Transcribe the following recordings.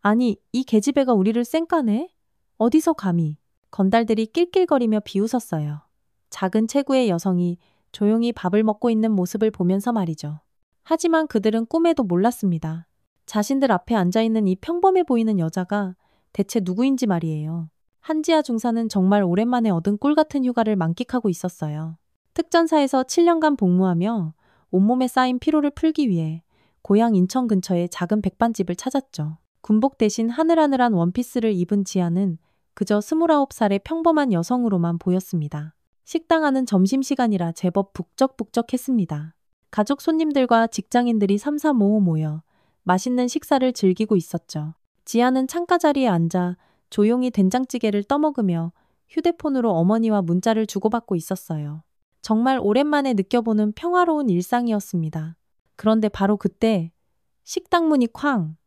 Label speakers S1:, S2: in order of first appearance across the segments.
S1: 아니, 이 계집애가 우리를 쌩까네? 어디서 감히? 건달들이 낄낄거리며 비웃었어요. 작은 체구의 여성이 조용히 밥을 먹고 있는 모습을 보면서 말이죠. 하지만 그들은 꿈에도 몰랐습니다. 자신들 앞에 앉아있는 이 평범해 보이는 여자가 대체 누구인지 말이에요. 한지아 중사는 정말 오랜만에 얻은 꿀 같은 휴가를 만끽하고 있었어요. 특전사에서 7년간 복무하며 온몸에 쌓인 피로를 풀기 위해 고향 인천 근처의 작은 백반집을 찾았죠. 군복 대신 하늘하늘한 원피스를 입은 지아는 그저 29살의 평범한 여성으로만 보였습니다. 식당 안은 점심시간이라 제법 북적북적했습니다. 가족 손님들과 직장인들이 삼삼오오 모여 맛있는 식사를 즐기고 있었죠. 지아는 창가 자리에 앉아 조용히 된장찌개를 떠먹으며 휴대폰으로 어머니와 문자를 주고받고 있었어요. 정말 오랜만에 느껴보는 평화로운 일상이었습니다. 그런데 바로 그때 식당 문이 쾅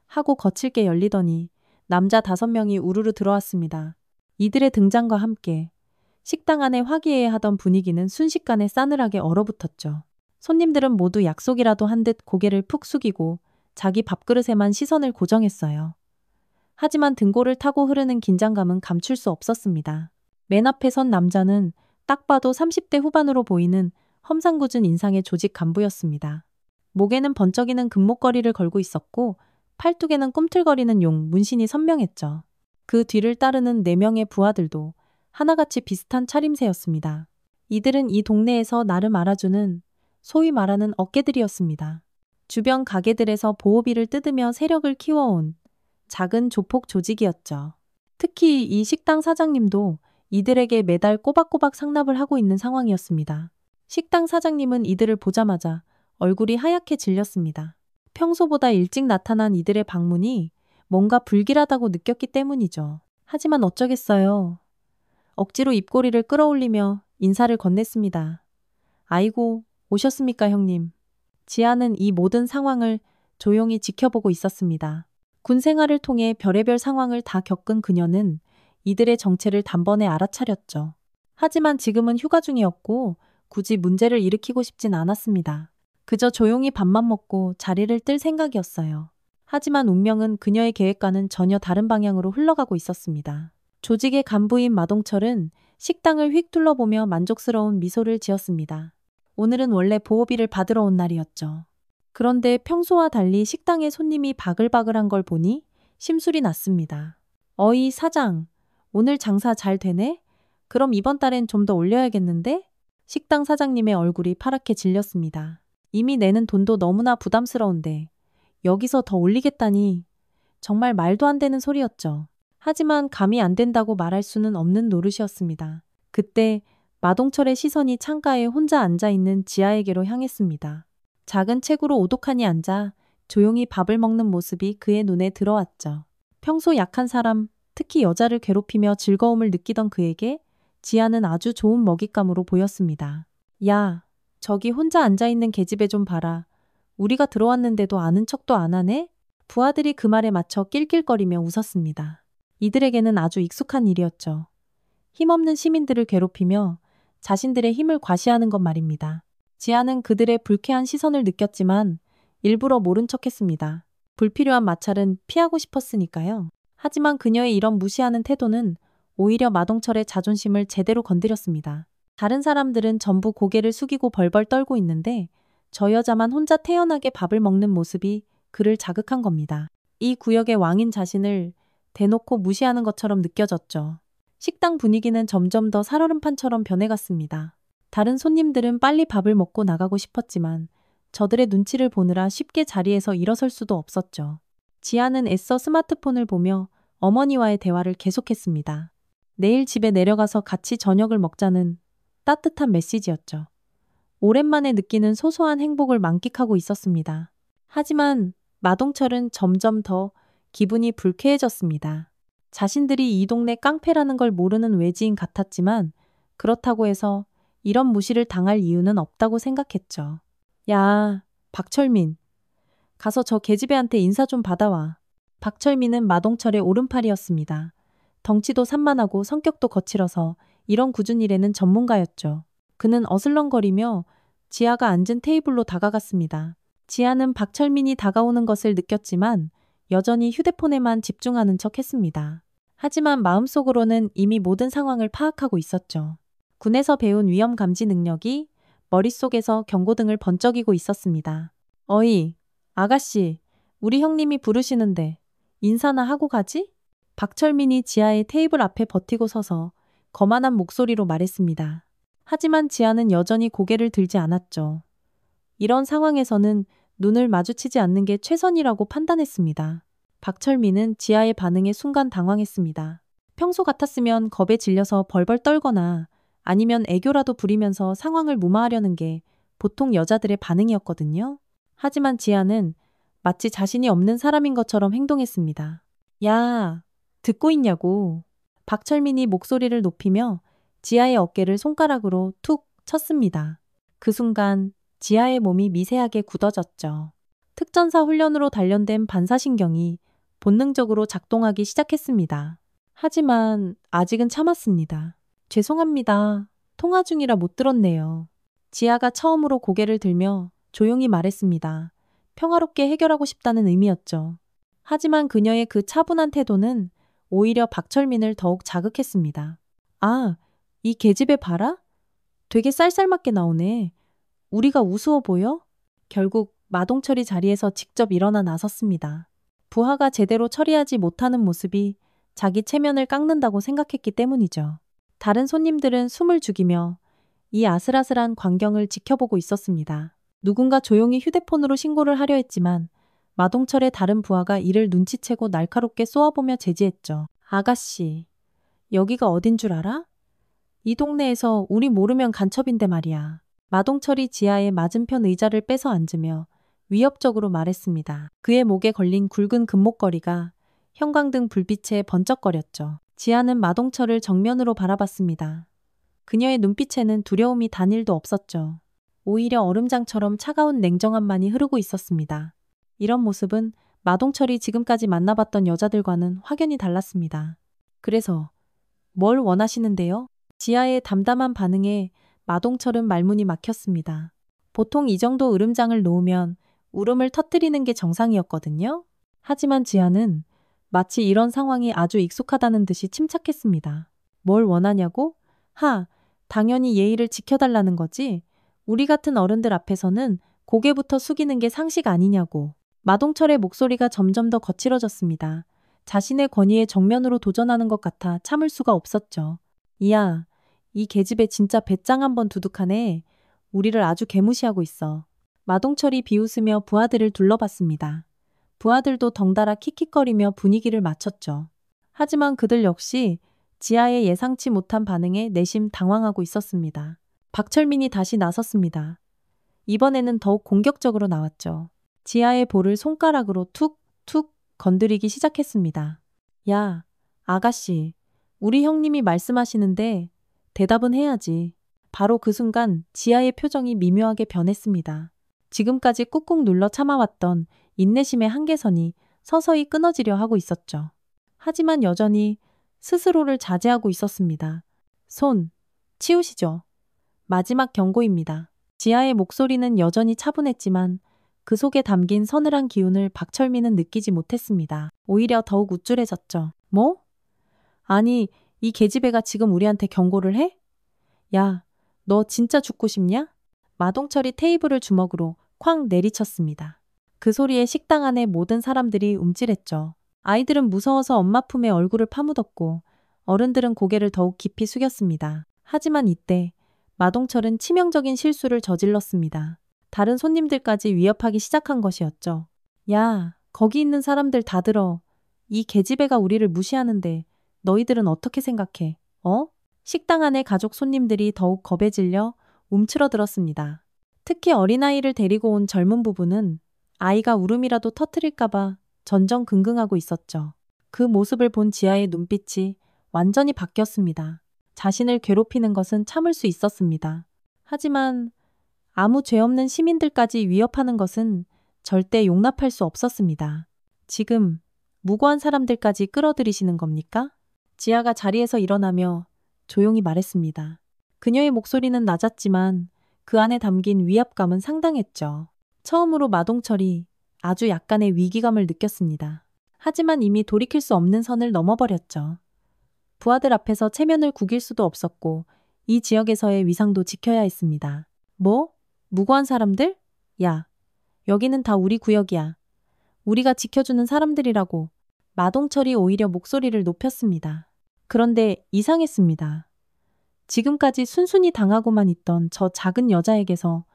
S1: 하고 거칠게 열리더니 남자 5명이 우르르 들어왔습니다. 이들의 등장과 함께 식당 안에 화기애애하던 분위기는 순식간에 싸늘하게 얼어붙었죠. 손님들은 모두 약속이라도 한 듯 고개를 푹 숙이고 자기 밥그릇에만 시선을 고정했어요. 하지만 등골을 타고 흐르는 긴장감은 감출 수 없었습니다. 맨 앞에 선 남자는 딱 봐도 30대 후반으로 보이는 험상궂은 인상의 조직 간부였습니다. 목에는 번쩍이는 금목걸이를 걸고 있었고 팔뚝에는 꿈틀거리는 용, 문신이 선명했죠. 그 뒤를 따르는 4명의 부하들도 하나같이 비슷한 차림새였습니다. 이들은 이 동네에서 나름 알아주는 소위 말하는 어깨들이었습니다. 주변 가게들에서 보호비를 뜯으며 세력을 키워온 작은 조폭 조직이었죠. 특히 이 식당 사장님도 이들에게 매달 꼬박꼬박 상납을 하고 있는 상황이었습니다. 식당 사장님은 이들을 보자마자 얼굴이 하얗게 질렸습니다. 평소보다 일찍 나타난 이들의 방문이 뭔가 불길하다고 느꼈기 때문이죠. 하지만 어쩌겠어요. 억지로 입꼬리를 끌어올리며 인사를 건넸습니다. 아이고, 오셨습니까, 형님. 지아는 이 모든 상황을 조용히 지켜보고 있었습니다. 군 생활을 통해 별의별 상황을 다 겪은 그녀는 이들의 정체를 단번에 알아차렸죠. 하지만 지금은 휴가 중이었고 굳이 문제를 일으키고 싶진 않았습니다. 그저 조용히 밥만 먹고 자리를 뜰 생각이었어요. 하지만 운명은 그녀의 계획과는 전혀 다른 방향으로 흘러가고 있었습니다. 조직의 간부인 마동철은 식당을 휙 둘러보며 만족스러운 미소를 지었습니다. 오늘은 원래 보호비를 받으러 온 날이었죠. 그런데 평소와 달리 식당에 손님이 바글바글한 걸 보니 심술이 났습니다. 어이 사장, 오늘 장사 잘 되네? 그럼 이번 달엔 좀 더 올려야겠는데? 식당 사장님의 얼굴이 파랗게 질렸습니다. 이미 내는 돈도 너무나 부담스러운데 여기서 더 올리겠다니 정말 말도 안 되는 소리였죠. 하지만 감히 안 된다고 말할 수는 없는 노릇이었습니다. 그때 마동철의 시선이 창가에 혼자 앉아있는 지아에게로 향했습니다. 작은 책으로 오독하니 앉아 조용히 밥을 먹는 모습이 그의 눈에 들어왔죠. 평소 약한 사람, 특히 여자를 괴롭히며 즐거움을 느끼던 그에게 지아는 아주 좋은 먹잇감으로 보였습니다. 야, 저기 혼자 앉아있는 계집애 좀 봐라. 우리가 들어왔는데도 아는 척도 안 하네? 부하들이 그 말에 맞춰 낄낄거리며 웃었습니다. 이들에게는 아주 익숙한 일이었죠. 힘없는 시민들을 괴롭히며 자신들의 힘을 과시하는 것 말입니다. 지아는 그들의 불쾌한 시선을 느꼈지만 일부러 모른 척했습니다. 불필요한 마찰은 피하고 싶었으니까요. 하지만 그녀의 이런 무시하는 태도는 오히려 마동철의 자존심을 제대로 건드렸습니다. 다른 사람들은 전부 고개를 숙이고 벌벌 떨고 있는데 저 여자만 혼자 태연하게 밥을 먹는 모습이 그를 자극한 겁니다. 이 구역의 왕인 자신을 대놓고 무시하는 것처럼 느껴졌죠. 식당 분위기는 점점 더 살얼음판처럼 변해갔습니다. 다른 손님들은 빨리 밥을 먹고 나가고 싶었지만 저들의 눈치를 보느라 쉽게 자리에서 일어설 수도 없었죠. 지아는 애써 스마트폰을 보며 어머니와의 대화를 계속했습니다. 내일 집에 내려가서 같이 저녁을 먹자는 따뜻한 메시지였죠. 오랜만에 느끼는 소소한 행복을 만끽하고 있었습니다. 하지만 마동철은 점점 더 기분이 불쾌해졌습니다. 자신들이 이 동네 깡패라는 걸 모르는 외지인 같았지만 그렇다고 해서 이런 무시를 당할 이유는 없다고 생각했죠. 야, 박철민. 가서 저 계집애한테 인사 좀 받아와. 박철민은 마동철의 오른팔이었습니다. 덩치도 산만하고 성격도 거칠어서 이런 굳은 일에는 전문가였죠. 그는 어슬렁거리며 지아가 앉은 테이블로 다가갔습니다. 지아는 박철민이 다가오는 것을 느꼈지만 여전히 휴대폰에만 집중하는 척 했습니다. 하지만 마음속으로는 이미 모든 상황을 파악하고 있었죠. 군에서 배운 위험 감지 능력이 머릿속에서 경고등을 번쩍이고 있었습니다. 어이, 아가씨, 우리 형님이 부르시는데 인사나 하고 가지? 박철민이 지아의 테이블 앞에 버티고 서서 거만한 목소리로 말했습니다. 하지만 지아는 여전히 고개를 들지 않았죠. 이런 상황에서는 눈을 마주치지 않는 게 최선이라고 판단했습니다. 박철민은 지아의 반응에 순간 당황했습니다. 평소 같았으면 겁에 질려서 벌벌 떨거나 아니면 애교라도 부리면서 상황을 무마하려는 게 보통 여자들의 반응이었거든요. 하지만 지아는 마치 자신이 없는 사람인 것처럼 행동했습니다. 야, 듣고 있냐고. 박철민이 목소리를 높이며 지아의 어깨를 손가락으로 툭 쳤습니다. 그 순간 지아의 몸이 미세하게 굳어졌죠. 특전사 훈련으로 단련된 반사신경이 본능적으로 작동하기 시작했습니다. 하지만 아직은 참았습니다. 죄송합니다. 통화 중이라 못 들었네요. 지아가 처음으로 고개를 들며 조용히 말했습니다. 평화롭게 해결하고 싶다는 의미였죠. 하지만 그녀의 그 차분한 태도는 오히려 박철민을 더욱 자극했습니다. 아, 이 계집애 봐라? 되게 쌀쌀맞게 나오네. 우리가 우스워 보여? 결국 마동철이 자리에서 직접 일어나 나섰습니다. 부하가 제대로 처리하지 못하는 모습이 자기 체면을 깎는다고 생각했기 때문이죠. 다른 손님들은 숨을 죽이며 이 아슬아슬한 광경을 지켜보고 있었습니다. 누군가 조용히 휴대폰으로 신고를 하려 했지만 마동철의 다른 부하가 이를 눈치채고 날카롭게 쏘아보며 제지했죠. 아가씨, 여기가 어딘 줄 알아? 이 동네에서 우리 모르면 간첩인데 말이야. 마동철이 지아의 맞은편 의자를 빼서 앉으며 위협적으로 말했습니다. 그의 목에 걸린 굵은 금목걸이가 형광등 불빛에 번쩍거렸죠. 지아는 마동철을 정면으로 바라봤습니다. 그녀의 눈빛에는 두려움이 단일도 없었죠. 오히려 얼음장처럼 차가운 냉정함만이 흐르고 있었습니다. 이런 모습은 마동철이 지금까지 만나봤던 여자들과는 확연히 달랐습니다. 그래서 뭘 원하시는데요? 지아의 담담한 반응에 마동철은 말문이 막혔습니다. 보통 이 정도 으름장을 놓으면 울음을 터뜨리는 게 정상이었거든요. 하지만 지아는 마치 이런 상황이 아주 익숙하다는 듯이 침착했습니다. 뭘 원하냐고? 당연히 예의를 지켜달라는 거지. 우리 같은 어른들 앞에서는 고개부터 숙이는 게 상식 아니냐고. 마동철의 목소리가 점점 더 거칠어졌습니다. 자신의 권위에 정면으로 도전하는 것 같아 참을 수가 없었죠. 이야, 이 계집애 진짜 배짱 한번 두둑하네. 우리를 아주 개무시하고 있어. 마동철이 비웃으며 부하들을 둘러봤습니다. 부하들도 덩달아 킥킥거리며 분위기를 맞췄죠. 하지만 그들 역시 지아의 예상치 못한 반응에 내심 당황하고 있었습니다. 박철민이 다시 나섰습니다. 이번에는 더욱 공격적으로 나왔죠. 지아의 볼을 손가락으로 툭툭 건드리기 시작했습니다. 야, 아가씨, 우리 형님이 말씀하시는데 대답은 해야지. 바로 그 순간 지아의 표정이 미묘하게 변했습니다. 지금까지 꾹꾹 눌러 참아왔던 인내심의 한계선이 서서히 끊어지려 하고 있었죠. 하지만 여전히 스스로를 자제하고 있었습니다. 손, 치우시죠. 마지막 경고입니다. 지아의 목소리는 여전히 차분했지만 그 속에 담긴 서늘한 기운을 박철민은 느끼지 못했습니다. 오히려 더욱 우쭐해졌죠. 뭐? 아니, 이 계집애가 지금 우리한테 경고를 해? 야, 너 진짜 죽고 싶냐? 마동철이 테이블을 주먹으로 쾅 내리쳤습니다. 그 소리에 식당 안의 모든 사람들이 움찔했죠. 아이들은 무서워서 엄마 품에 얼굴을 파묻었고 어른들은 고개를 더욱 깊이 숙였습니다. 하지만 이때 마동철은 치명적인 실수를 저질렀습니다. 다른 손님들까지 위협하기 시작한 것이었죠. 야, 거기 있는 사람들 다 들어. 이 계집애가 우리를 무시하는데 너희들은 어떻게 생각해? 식당 안의 가족 손님들이 더욱 겁에 질려 움츠러들었습니다. 특히 어린아이를 데리고 온 젊은 부부는 아이가 울음이라도 터뜨릴까봐 전전긍긍하고 있었죠. 그 모습을 본 지아의 눈빛이 완전히 바뀌었습니다. 자신을 괴롭히는 것은 참을 수 있었습니다. 하지만 아무 죄 없는 시민들까지 위협하는 것은 절대 용납할 수 없었습니다. 지금 무고한 사람들까지 끌어들이시는 겁니까? 지아가 자리에서 일어나며 조용히 말했습니다. 그녀의 목소리는 낮았지만 그 안에 담긴 위압감은 상당했죠. 처음으로 마동철이 아주 약간의 위기감을 느꼈습니다. 하지만 이미 돌이킬 수 없는 선을 넘어버렸죠. 부하들 앞에서 체면을 구길 수도 없었고 이 지역에서의 위상도 지켜야 했습니다. 뭐? 무고한 사람들? 야, 여기는 다 우리 구역이야. 우리가 지켜주는 사람들이라고. 마동철이 오히려 목소리를 높였습니다. 그런데 이상했습니다. 지금까지 순순히 당하고만 있던 저 작은 여자에게서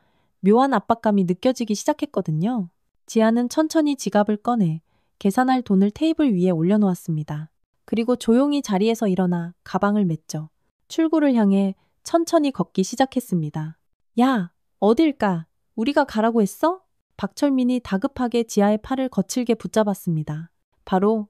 S1: 묘한 압박감이 느껴지기 시작했거든요. 지아는 천천히 지갑을 꺼내 계산할 돈을 테이블 위에 올려놓았습니다. 그리고 조용히 자리에서 일어나 가방을 맸죠. 출구를 향해 천천히 걷기 시작했습니다. 야, 어딜 가? 우리가 가라고 했어? 박철민이 다급하게 지아의 팔을 거칠게 붙잡았습니다. 바로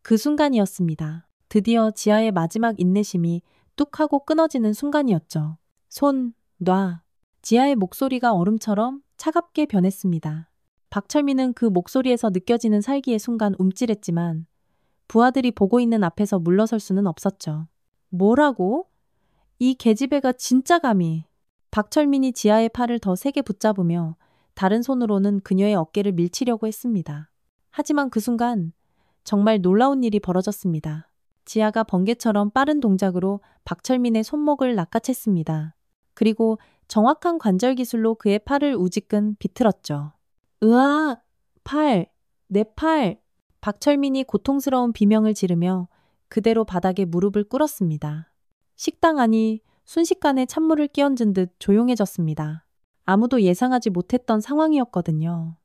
S1: 그 순간이었습니다. 드디어 지아의 마지막 인내심이 뚝 하고 끊어지는 순간이었죠. 손, 놔. 지아의 목소리가 얼음처럼 차갑게 변했습니다. 박철민은 그 목소리에서 느껴지는 살기의 순간 움찔했지만 부하들이 보고 있는 앞에서 물러설 수는 없었죠. 뭐라고? 이 계집애가 진짜 감히. 박철민이 지아의 팔을 더 세게 붙잡으며 다른 손으로는 그녀의 어깨를 밀치려고 했습니다. 하지만 그 순간 정말 놀라운 일이 벌어졌습니다. 지아가 번개처럼 빠른 동작으로 박철민의 손목을 낚아챘습니다. 그리고 정확한 관절 기술로 그의 팔을 우지끈 비틀었죠. 으아! 팔! 내 팔! 박철민이 고통스러운 비명을 지르며 그대로 바닥에 무릎을 꿇었습니다. 식당 안이 순식간에 찬물을 끼얹은 듯 조용해졌습니다. 아무도 예상하지 못했던 상황이었거든요.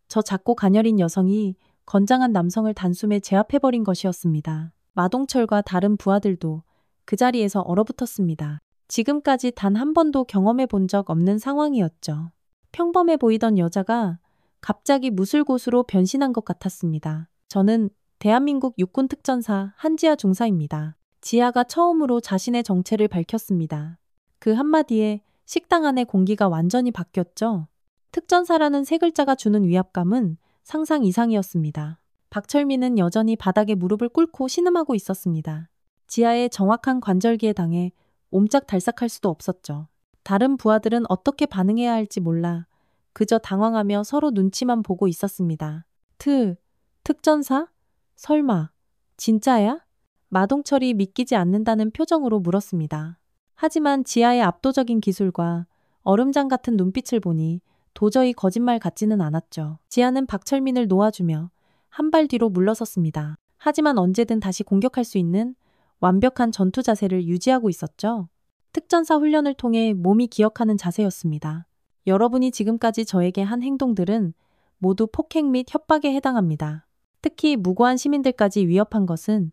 S1: 저 작고 가녀린 여성이 건장한 남성을 단숨에 제압해버린 것이었습니다. 마동철과 다른 부하들도 그 자리에서 얼어붙었습니다. 지금까지 단 한 번도 경험해 본 적 없는 상황이었죠. 평범해 보이던 여자가 갑자기 무술고수로 변신한 것 같았습니다. 저는 대한민국 육군특전사 한지아 중사입니다. 지아가 처음으로 자신의 정체를 밝혔습니다. 그 한마디에 식당 안의 공기가 완전히 바뀌었죠. 특전사라는 세 글자가 주는 위압감은 상상 이상이었습니다. 박철민은 여전히 바닥에 무릎을 꿇고 신음하고 있었습니다. 지아의 정확한 관절기에 당해 옴짝달싹할 수도 없었죠. 다른 부하들은 어떻게 반응해야 할지 몰라 그저 당황하며 서로 눈치만 보고 있었습니다. 특전사? 설마, 진짜야? 마동철이 믿기지 않는다는 표정으로 물었습니다. 하지만 지아의 압도적인 기술과 얼음장 같은 눈빛을 보니 도저히 거짓말 같지는 않았죠. 지아는 박철민을 놓아주며 한 발 뒤로 물러섰습니다. 하지만 언제든 다시 공격할 수 있는 완벽한 전투 자세를 유지하고 있었죠. 특전사 훈련을 통해 몸이 기억하는 자세였습니다. 여러분이 지금까지 저에게 한 행동들은 모두 폭행 및 협박에 해당합니다. 특히 무고한 시민들까지 위협한 것은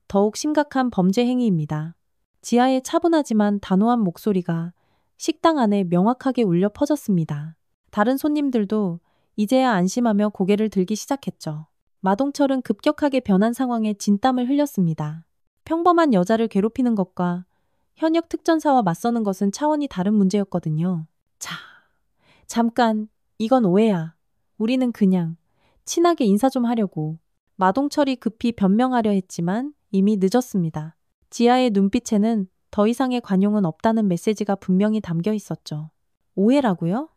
S1: 더욱 심각한 범죄 행위입니다. 지아의 차분하지만 단호한 목소리가 식당 안에 명확하게 울려 퍼졌습니다. 다른 손님들도 이제야 안심하며 고개를 들기 시작했죠. 마동철은 급격하게 변한 상황에 진땀을 흘렸습니다. 평범한 여자를 괴롭히는 것과 현역 특전사와 맞서는 것은 차원이 다른 문제였거든요. 잠깐, 이건 오해야. 우리는 그냥 친하게 인사 좀 하려고. 마동철이 급히 변명하려 했지만 이미 늦었습니다. 지아의 눈빛에는 더 이상의 관용은 없다는 메시지가 분명히 담겨 있었죠. 오해라고요?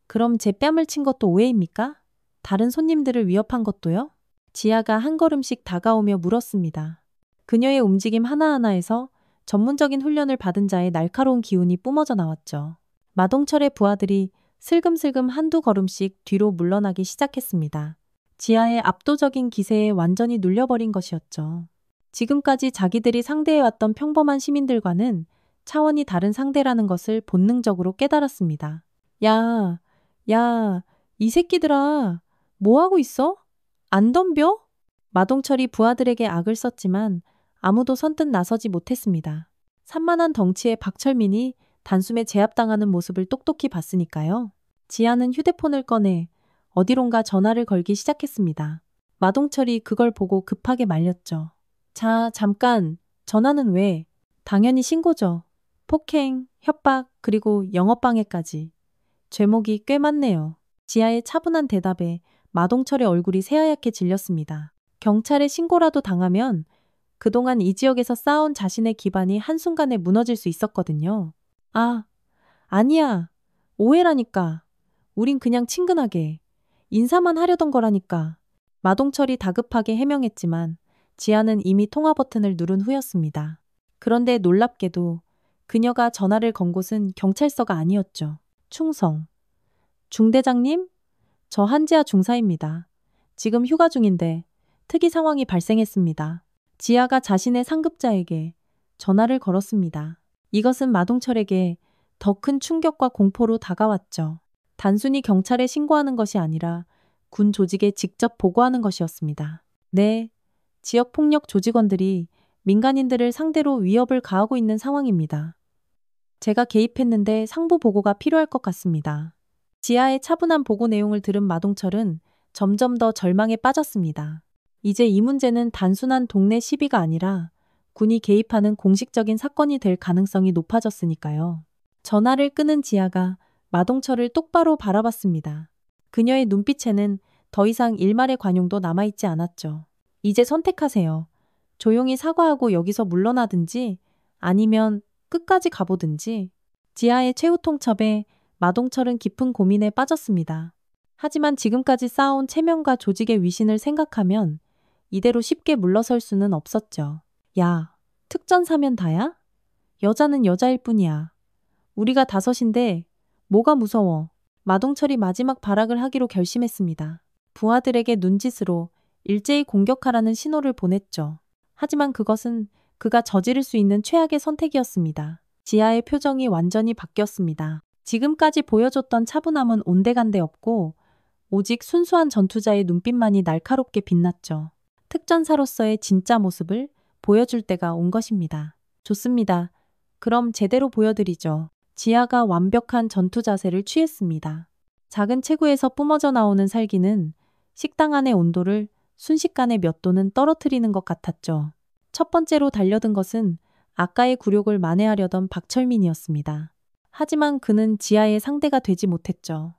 S1: 그럼 제 뺨을 친 것도 오해입니까? 다른 손님들을 위협한 것도요? 지아가 한 걸음씩 다가오며 물었습니다. 그녀의 움직임 하나하나에서 전문적인 훈련을 받은 자의 날카로운 기운이 뿜어져 나왔죠. 마동철의 부하들이 슬금슬금 한두 걸음씩 뒤로 물러나기 시작했습니다. 지아의 압도적인 기세에 완전히 눌려버린 것이었죠. 지금까지 자기들이 상대해왔던 평범한 시민들과는 차원이 다른 상대라는 것을 본능적으로 깨달았습니다. 야, 이 새끼들아, 뭐하고 있어? 안 덤벼? 마동철이 부하들에게 악을 썼지만 아무도 선뜻 나서지 못했습니다. 산만한 덩치의 박철민이 단숨에 제압당하는 모습을 똑똑히 봤으니까요. 지아는 휴대폰을 꺼내 어디론가 전화를 걸기 시작했습니다. 마동철이 그걸 보고 급하게 말렸죠. 자, 잠깐. 전화는 왜? 당연히 신고죠. 폭행, 협박, 그리고 영업방해까지. 죄목이 꽤 많네요. 지아의 차분한 대답에 마동철의 얼굴이 새하얗게 질렸습니다. 경찰에 신고라도 당하면 그동안 이 지역에서 쌓아온 자신의 기반이 한순간에 무너질 수 있었거든요. 아니야. 오해라니까. 우린 그냥 친근하게 인사만 하려던 거라니까. 마동철이 다급하게 해명했지만 지아는 이미 통화 버튼을 누른 후였습니다. 그런데 놀랍게도 그녀가 전화를 건 곳은 경찰서가 아니었죠. 충성. 중대장님? 저 한지아 중사입니다. 지금 휴가 중인데 특이 상황이 발생했습니다. 지아가 자신의 상급자에게 전화를 걸었습니다. 이것은 마동철에게 더 큰 충격과 공포로 다가왔죠. 단순히 경찰에 신고하는 것이 아니라 군 조직에 직접 보고하는 것이었습니다. 네, 지역 폭력 조직원들이 민간인들을 상대로 위협을 가하고 있는 상황입니다. 제가 개입했는데 상부 보고가 필요할 것 같습니다. 지아의 차분한 보고 내용을 들은 마동철은 점점 더 절망에 빠졌습니다. 이제 이 문제는 단순한 동네 시비가 아니라 군이 개입하는 공식적인 사건이 될 가능성이 높아졌으니까요. 전화를 끊은 지아가 마동철을 똑바로 바라봤습니다. 그녀의 눈빛에는 더 이상 일말의 관용도 남아있지 않았죠. 이제 선택하세요. 조용히 사과하고 여기서 물러나든지 아니면 끝까지 가보든지. 지아의 최후 통첩에 마동철은 깊은 고민에 빠졌습니다. 하지만 지금까지 쌓아온 체면과 조직의 위신을 생각하면 이대로 쉽게 물러설 수는 없었죠. 야, 특전사면 다야? 여자는 여자일 뿐이야. 우리가 다섯인데 뭐가 무서워. 마동철이 마지막 발악을 하기로 결심했습니다. 부하들에게 눈짓으로 일제히 공격하라는 신호를 보냈죠. 하지만 그것은 그가 저지를 수 있는 최악의 선택이었습니다. 지아의 표정이 완전히 바뀌었습니다. 지금까지 보여줬던 차분함은 온데간데 없고 오직 순수한 전투자의 눈빛만이 날카롭게 빛났죠. 특전사로서의 진짜 모습을 보여줄 때가 온 것입니다. 좋습니다. 그럼 제대로 보여드리죠. 지아가 완벽한 전투 자세를 취했습니다. 작은 체구에서 뿜어져 나오는 살기는 식당 안의 온도를 순식간에 몇 도는 떨어뜨리는 것 같았죠. 첫 번째로 달려든 것은 아까의 굴욕을 만회하려던 박철민이었습니다. 하지만 그는 지아의 상대가 되지 못했죠.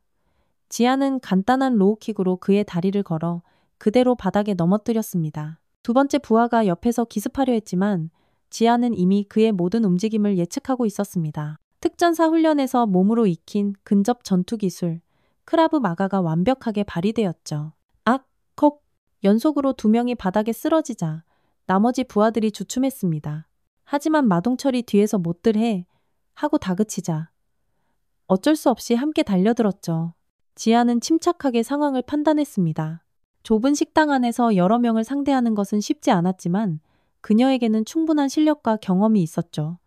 S1: 지아는 간단한 로우킥으로 그의 다리를 걸어 그대로 바닥에 넘어뜨렸습니다. 두 번째 부하가 옆에서 기습하려 했지만 지아는 이미 그의 모든 움직임을 예측하고 있었습니다. 특전사 훈련에서 몸으로 익힌 근접 전투 기술, 크라브 마가가 완벽하게 발휘되었죠. 악, 콕! 연속으로 두 명이 바닥에 쓰러지자 나머지 부하들이 주춤했습니다. 하지만 마동철이 뒤에서 못들 해 하고 다그치자 어쩔 수 없이 함께 달려들었죠. 지아는 침착하게 상황을 판단했습니다. 좁은 식당 안에서 여러 명을 상대하는 것은 쉽지 않았지만 그녀에게는 충분한 실력과 경험이 있었죠.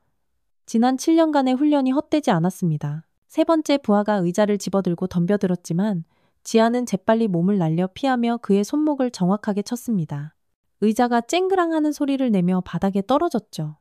S1: 지난 7년간의 훈련이 헛되지 않았습니다. 세 번째 부하가 의자를 집어들고 덤벼들었지만 지아는 재빨리 몸을 날려 피하며 그의 손목을 정확하게 쳤습니다. 의자가 쨍그랑하는 소리를 내며 바닥에 떨어졌죠.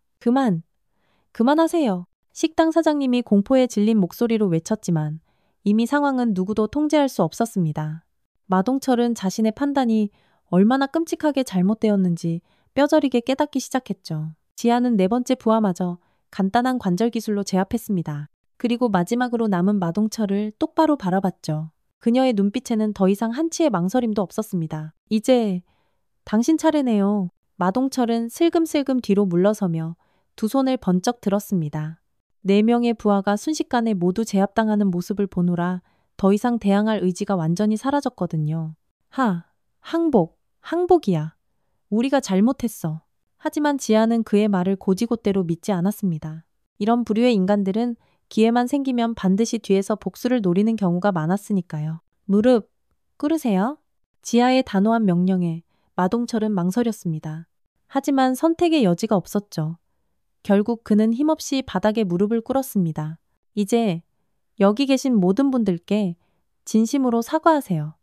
S1: 그만하세요. 식당 사장님이 공포에 질린 목소리로 외쳤지만 이미 상황은 누구도 통제할 수 없었습니다. 마동철은 자신의 판단이 얼마나 끔찍하게 잘못되었는지 뼈저리게 깨닫기 시작했죠. 지아는 네 번째 부하마저 간단한 관절 기술로 제압했습니다. 그리고 마지막으로 남은 마동철을 똑바로 바라봤죠. 그녀의 눈빛에는 더 이상 한치의 망설임도 없었습니다. 이제 당신 차례네요. 마동철은 슬금슬금 뒤로 물러서며 두 손을 번쩍 들었습니다. 네 명의 부하가 순식간에 모두 제압당하는 모습을 보노라 더 이상 대항할 의지가 완전히 사라졌거든요. 항복이야. 우리가 잘못했어. 하지만 지아는 그의 말을 고지고대로 믿지 않았습니다. 이런 부류의 인간들은 기회만 생기면 반드시 뒤에서 복수를 노리는 경우가 많았으니까요. 무릎 꿇으세요. 지아의 단호한 명령에 마동철은 망설였습니다. 하지만 선택의 여지가 없었죠. 결국 그는 힘없이 바닥에 무릎을 꿇었습니다. 이제 여기 계신 모든 분들께 진심으로 사과하세요.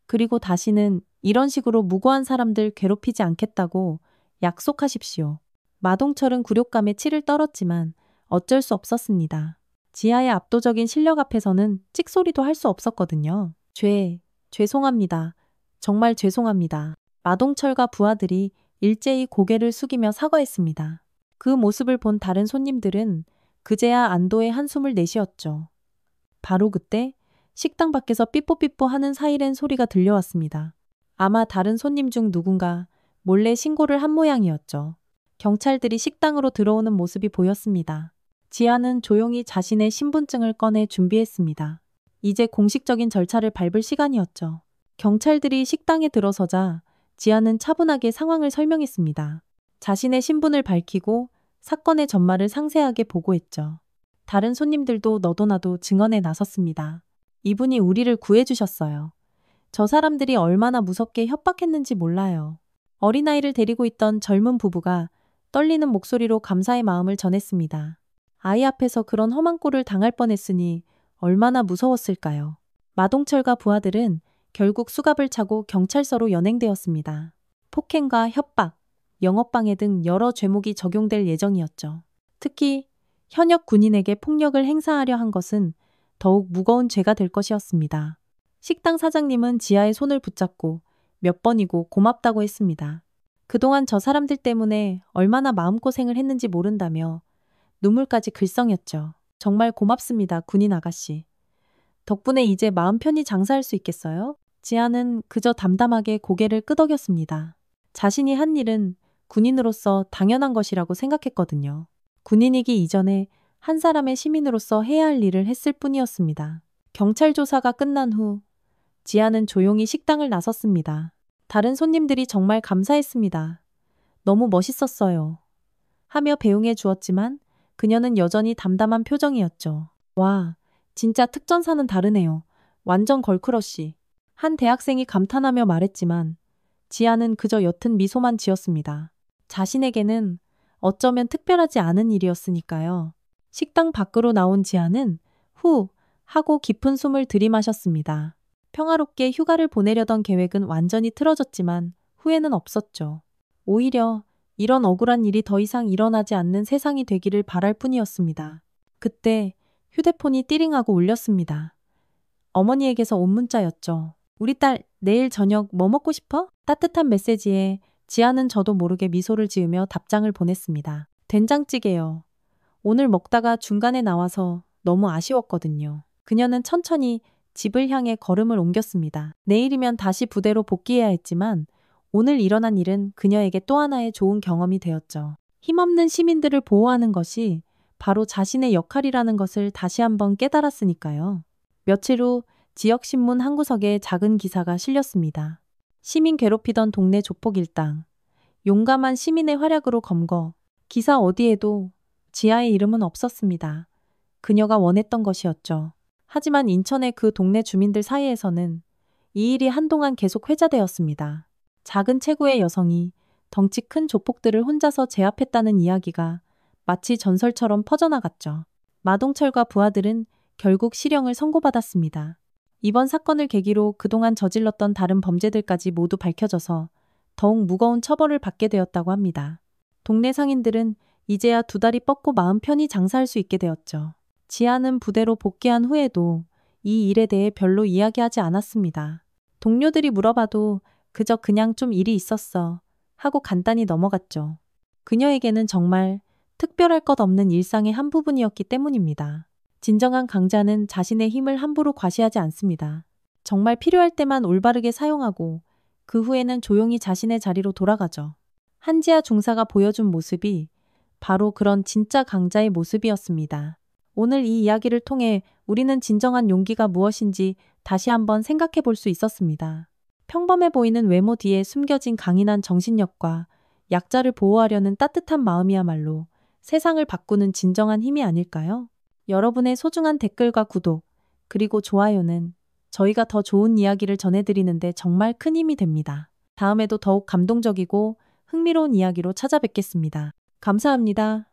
S1: 그리고 다시는 이런 식으로 무고한 사람들 괴롭히지 않겠다고 약속하십시오. 마동철은 굴욕감에 치를 떨었지만 어쩔 수 없었습니다. 지아의 압도적인 실력 앞에서는 찍소리도 할 수 없었거든요. 죄송합니다. 정말 죄송합니다. 마동철과 부하들이 일제히 고개를 숙이며 사과했습니다. 그 모습을 본 다른 손님들은 그제야 안도의 한숨을 내쉬었죠. 바로 그때 식당 밖에서 삐뽀삐뽀 하는 사이렌 소리가 들려왔습니다. 아마 다른 손님 중 누군가 몰래 신고를 한 모양이었죠. 경찰들이 식당으로 들어오는 모습이 보였습니다. 지아는 조용히 자신의 신분증을 꺼내 준비했습니다. 이제 공식적인 절차를 밟을 시간이었죠. 경찰들이 식당에 들어서자 지아는 차분하게 상황을 설명했습니다. 자신의 신분을 밝히고 사건의 전말을 상세하게 보고했죠. 다른 손님들도 너도나도 증언에 나섰습니다. 이분이 우리를 구해주셨어요. 저 사람들이 얼마나 무섭게 협박했는지 몰라요. 어린아이를 데리고 있던 젊은 부부가 떨리는 목소리로 감사의 마음을 전했습니다. 아이 앞에서 그런 험한 꼴을 당할 뻔했으니 얼마나 무서웠을까요? 마동철과 부하들은 결국 수갑을 차고 경찰서로 연행되었습니다. 폭행과 협박, 영업방해 등 여러 죄목이 적용될 예정이었죠. 특히 현역 군인에게 폭력을 행사하려 한 것은 더욱 무거운 죄가 될 것이었습니다. 식당 사장님은 지아의 손을 붙잡고 몇 번이고 고맙다고 했습니다. 그동안 저 사람들 때문에 얼마나 마음고생을 했는지 모른다며 눈물까지 글썽였죠. 정말 고맙습니다, 군인 아가씨. 덕분에 이제 마음 편히 장사할 수 있겠어요? 지아는 그저 담담하게 고개를 끄덕였습니다. 자신이 한 일은 군인으로서 당연한 것이라고 생각했거든요. 군인이기 이전에 한 사람의 시민으로서 해야 할 일을 했을 뿐이었습니다. 경찰 조사가 끝난 후 지아는 조용히 식당을 나섰습니다. 다른 손님들이 정말 감사했습니다. 너무 멋있었어요. 하며 배웅해 주었지만 그녀는 여전히 담담한 표정이었죠. 와, 진짜 특전사는 다르네요. 완전 걸크러쉬. 한 대학생이 감탄하며 말했지만 지아는 그저 옅은 미소만 지었습니다. 자신에게는 어쩌면 특별하지 않은 일이었으니까요. 식당 밖으로 나온 지아는 후 하고 깊은 숨을 들이마셨습니다. 평화롭게 휴가를 보내려던 계획은 완전히 틀어졌지만 후회는 없었죠. 오히려 이런 억울한 일이 더 이상 일어나지 않는 세상이 되기를 바랄 뿐이었습니다. 그때 휴대폰이 띠링하고 울렸습니다. 어머니에게서 온 문자였죠. 우리 딸 내일 저녁 뭐 먹고 싶어? 따뜻한 메시지에 지아는 저도 모르게 미소를 지으며 답장을 보냈습니다. 된장찌개요. 오늘 먹다가 중간에 나와서 너무 아쉬웠거든요. 그녀는 천천히 집을 향해 걸음을 옮겼습니다. 내일이면 다시 부대로 복귀해야 했지만 오늘 일어난 일은 그녀에게 또 하나의 좋은 경험이 되었죠. 힘없는 시민들을 보호하는 것이 바로 자신의 역할이라는 것을 다시 한번 깨달았으니까요. 며칠 후 지역신문 한 구석에 작은 기사가 실렸습니다. 시민 괴롭히던 동네 조폭 일당. 용감한 시민의 활약으로 검거. 기사 어디에도 지아의 이름은 없었습니다. 그녀가 원했던 것이었죠. 하지만 인천의 그 동네 주민들 사이에서는 이 일이 한동안 계속 회자되었습니다. 작은 체구의 여성이 덩치 큰 조폭들을 혼자서 제압했다는 이야기가 마치 전설처럼 퍼져나갔죠. 마동철과 부하들은 결국 실형을 선고받았습니다. 이번 사건을 계기로 그동안 저질렀던 다른 범죄들까지 모두 밝혀져서 더욱 무거운 처벌을 받게 되었다고 합니다. 동네 상인들은 이제야 두 다리 뻗고 마음 편히 장사할 수 있게 되었죠. 지아는 부대로 복귀한 후에도 이 일에 대해 별로 이야기하지 않았습니다. 동료들이 물어봐도 그저 그냥 좀 일이 있었어 하고 간단히 넘어갔죠. 그녀에게는 정말 특별할 것 없는 일상의 한 부분이었기 때문입니다. 진정한 강자는 자신의 힘을 함부로 과시하지 않습니다. 정말 필요할 때만 올바르게 사용하고 그 후에는 조용히 자신의 자리로 돌아가죠. 한지아 중사가 보여준 모습이 바로 그런 진짜 강자의 모습이었습니다. 오늘 이 이야기를 통해 우리는 진정한 용기가 무엇인지 다시 한번 생각해 볼 수 있었습니다. 평범해 보이는 외모 뒤에 숨겨진 강인한 정신력과 약자를 보호하려는 따뜻한 마음이야말로 세상을 바꾸는 진정한 힘이 아닐까요? 여러분의 소중한 댓글과 구독, 그리고 좋아요는 저희가 더 좋은 이야기를 전해드리는데 정말 큰 힘이 됩니다. 다음에도 더욱 감동적이고 흥미로운 이야기로 찾아뵙겠습니다. 감사합니다.